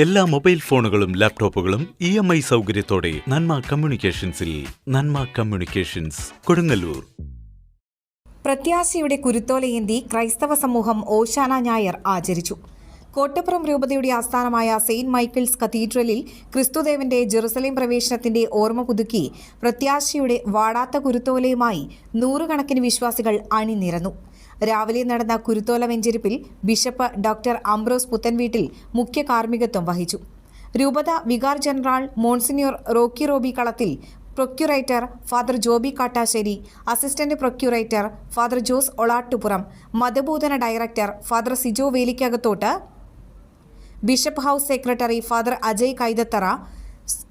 എല്ലാ മൊബൈൽ ഫോണുകളും ലാപ്ടോപ്പുകളും EMI സൗകര്യത്തോടെ നന്മ കമ്മ്യൂണിക്കേഷൻസിൽ. നന്മ കമ്മ്യൂണിക്കേഷൻസ്, കൊടുങ്ങല്ലൂർ. പ്രത്യാശയുടെ കുരുത്തോലയേന്തി ക്രൈസ്തവ സമൂഹം ഓശാന ഞായർ ആചരിച്ചു. കോട്ടപ്പുറം രൂപതയുടെ ആസ്ഥാനമായ സെയിന്റ് മൈക്കിൾസ് കത്തീഡ്രലിൽ ക്രിസ്തുദേവന്റെ ജെറുസലേം പ്രവേശനത്തിന്റെ ഓർമ്മ പുതുക്കി പ്രത്യാശയുടെ വാടാത്ത കുരുത്തോലയുമായി നൂറുകണക്കിന് വിശ്വാസികൾ അണിനിരന്നു. രാവിലെ നടന്ന കുരുത്തോല വെഞ്ചരിപ്പിൽ ബിഷപ്പ് ഡോക്ടർ അംബ്രോസ് പുത്തൻവീട്ടിൽ മുഖ്യ കാർമ്മികത്വം വഹിച്ചു. രൂപത vicar general monsignor Rocky Roby Kalathil, procurator father Joby Kattassery, assistant procurator father Jose Olattupuram, മതബോധന director father Sijo Velikkakathottu, bishop house secretary father Ajay Kaithathara,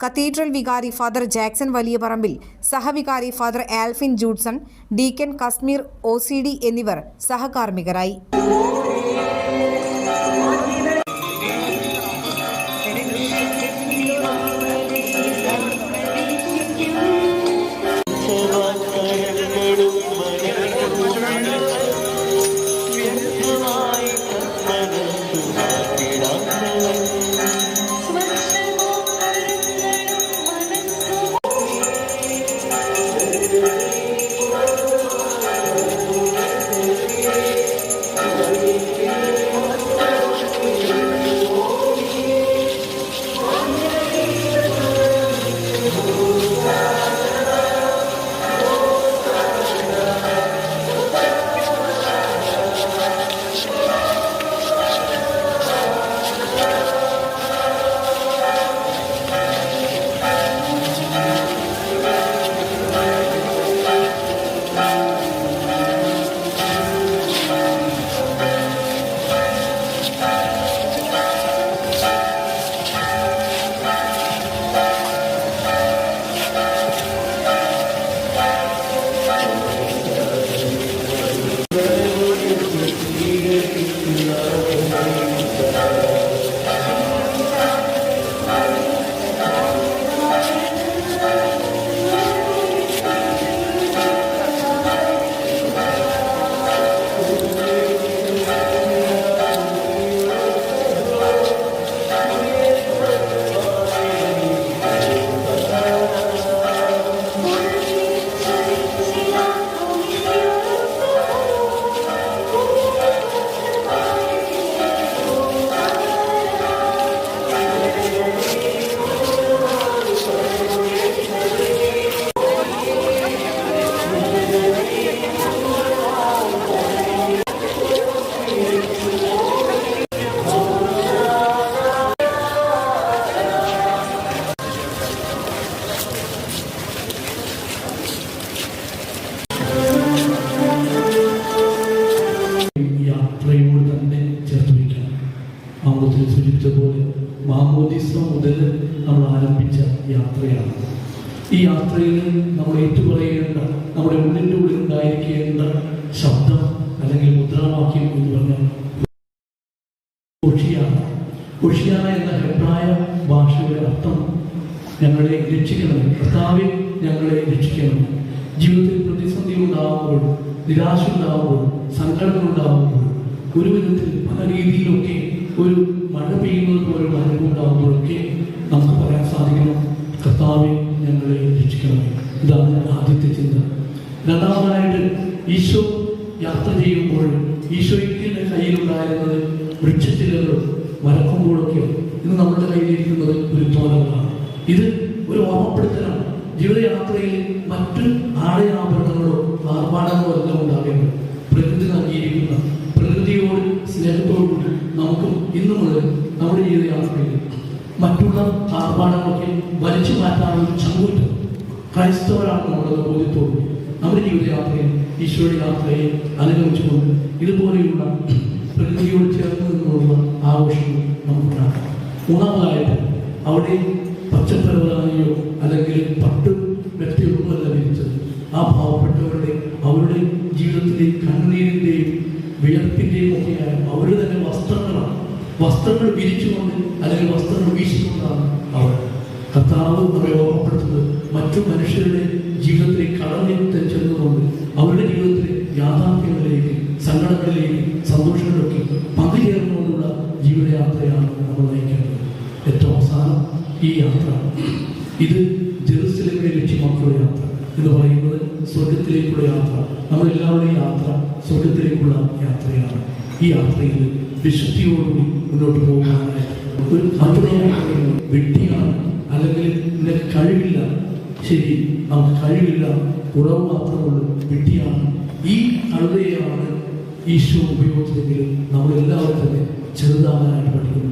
cathedral വികാരി ഫാദർ ജാക്സൺ വലിയപറമ്പിൽ, സഹവികാരി father Alphin Judson, deacon Kashmir OCD എന്നിവർ സഹകാർമ്മികരായി. സൂചിപ്പിച്ചതുപോലെ മാമോദിസ മുതൽ നമ്മൾ ആരംഭിച്ച യാത്രയാണ്. ഈ യാത്രയിൽ നമ്മൾ ഏറ്റുപറയേണ്ട, നമ്മുടെ ഉള്ളിൻ്റെ ഉള്ളിൽ ഉണ്ടായിരിക്കേണ്ട ശബ്ദം അല്ലെങ്കിൽ മുദ്രാവാക്യം എന്ന് പറഞ്ഞാൽ ഒഷിയാന എന്ന ഹെബ്രായ ഭാഷയുടെ അർത്ഥം ഞങ്ങളെ രക്ഷിക്കണം, കർത്താവേ ഞങ്ങളെ രക്ഷിക്കണം. ജീവിതത്തിൽ പ്രതിസന്ധി ഉണ്ടാകുമ്പോൾ, നിരാശ ഉണ്ടാകുമ്പോൾ, സങ്കടങ്ങൾ ഉണ്ടാകുമ്പോൾ, ഒരു വിധത്തിൽ പല രീതിയിലൊക്കെ ഒരു മഴ പെയ്യുന്നത് പോലെ അനുഭവമുണ്ടാകുമ്പോഴൊക്കെ നമുക്ക് പറയാൻ സാധിക്കണം, കർത്താവെ ഞങ്ങളെ രക്ഷിക്കണം. ഇതാണ് ആദ്യത്തെ ചിന്ത. രണ്ടാമതായിട്ട് ഈശോ യാത്ര ചെയ്യുമ്പോൾ ഈശോയ്ക്ക് കയ്യിലുണ്ടായിരുന്നത് വൃക്ഷച്ചില്ലകളും മരക്കുമ്പോഴൊക്കെ ഇന്ന് നമ്മുടെ കയ്യിലിരിക്കുന്നത് ഒരു തോന്നലാണ്. ഇത് ഒരു ഓർമ്മപ്പെടുത്തലാണ്. ജീവിതയാത്രയിൽ മറ്റ് ആടയാഭരണങ്ങളോ ആർഭാടങ്ങളോ എല്ലാം ഉണ്ടാകേണ്ടത് പ്രകൃതി നൽകിയിരിക്കുന്ന പ്രകൃതിയോട് സ്നേഹത്തോടുകൂടി നമുക്കും ഇന്നു മുതൽ നമ്മുടെ ജീവിതയാത്രയിൽ മറ്റുള്ള ആർഭാടങ്ങളൊക്കെ വലിച്ചു മാറ്റാനുള്ള ചങ്കൂറ്റം ക്രൈസ്തവരാണ് നമ്മുടെ ബോധ്യത്തോടുകൂടി നമ്മുടെ ജീവിതയാത്രയിൽ ഈശോയുടെ യാത്രയെ അനുഗമിച്ചുകൊണ്ട് ഇതുപോലെയുള്ള പ്രകൃതിയോട് ചേർന്ന് നിന്നുള്ള ആഘോഷങ്ങൾ നമുക്കുണ്ടാക്കാം. മൂന്നാമതായിട്ട് അവിടെ പച്ചപ്പരവലായോ അല്ലെങ്കിൽ പട്ട് വ്യക്തികളൊന്നുമല്ല വിരിച്ചത്. ആ പാവപ്പെട്ടവരുടെ അവരുടെ ജീവിതത്തിലെ കണ്ണുനീരിൻ്റെയും വിയർപ്പിൻ്റെയും ഒക്കെയായ അവരുടെ തന്നെ വസ്ത്രങ്ങൾ വിരിച്ചുകൊണ്ട് അല്ലെങ്കിൽ വസ്ത്രങ്ങൾ വീശിക്കൊണ്ടാണ് അവർ. കർത്താവ് നമ്മെ ഓർമ്മപ്പെടുത്തുന്നത് മറ്റു മനുഷ്യരുടെ ജീവിതത്തിലേക്ക് കടന്നിട്ട് ചെന്നുകൊണ്ട് അവരുടെ ജീവിതത്തിലെ യാഥാർത്ഥ്യങ്ങളിലേക്ക്, സങ്കടങ്ങളിലേക്ക്, സന്തോഷങ്ങളിലൊക്കെ പങ്കുചേർന്നുകൊണ്ടുള്ള ജീവിതയാത്രയാണ് നമ്മൾ നയിക്കേണ്ടത്. ഈ യാത്ര. ഇത് ജെറുസലേമിനെ ലക്ഷ്യമാക്കിയുള്ള യാത്ര എന്ന് പറയുന്നത് സ്വർഗത്തിലേക്കുള്ള യാത്ര. നമ്മളെല്ലാവരുടെയും യാത്ര സ്വർഗത്തിലേക്കുള്ള യാത്രയാണ്. ഈ യാത്രയിൽ വിശുദ്ധിയോടുകൂടി മുന്നോട്ട് പോകാനായിട്ട് ഒരു വ്യക്തിയാണ്, അല്ലെങ്കിൽ നിനക്ക് കഴിവില്ല, ശരി നമുക്ക് കഴിവില്ല, കുറവ് മാത്രമുള്ളൂ, വ്യക്തിയാണ്. ഈ കഴുതയാണ് ഈശോ ഉപയോഗിച്ചതെങ്കിലും നമ്മളെല്ലാവരും തന്നെ ചെറുതാകാനായിട്ട് പഠിക്കുന്നു.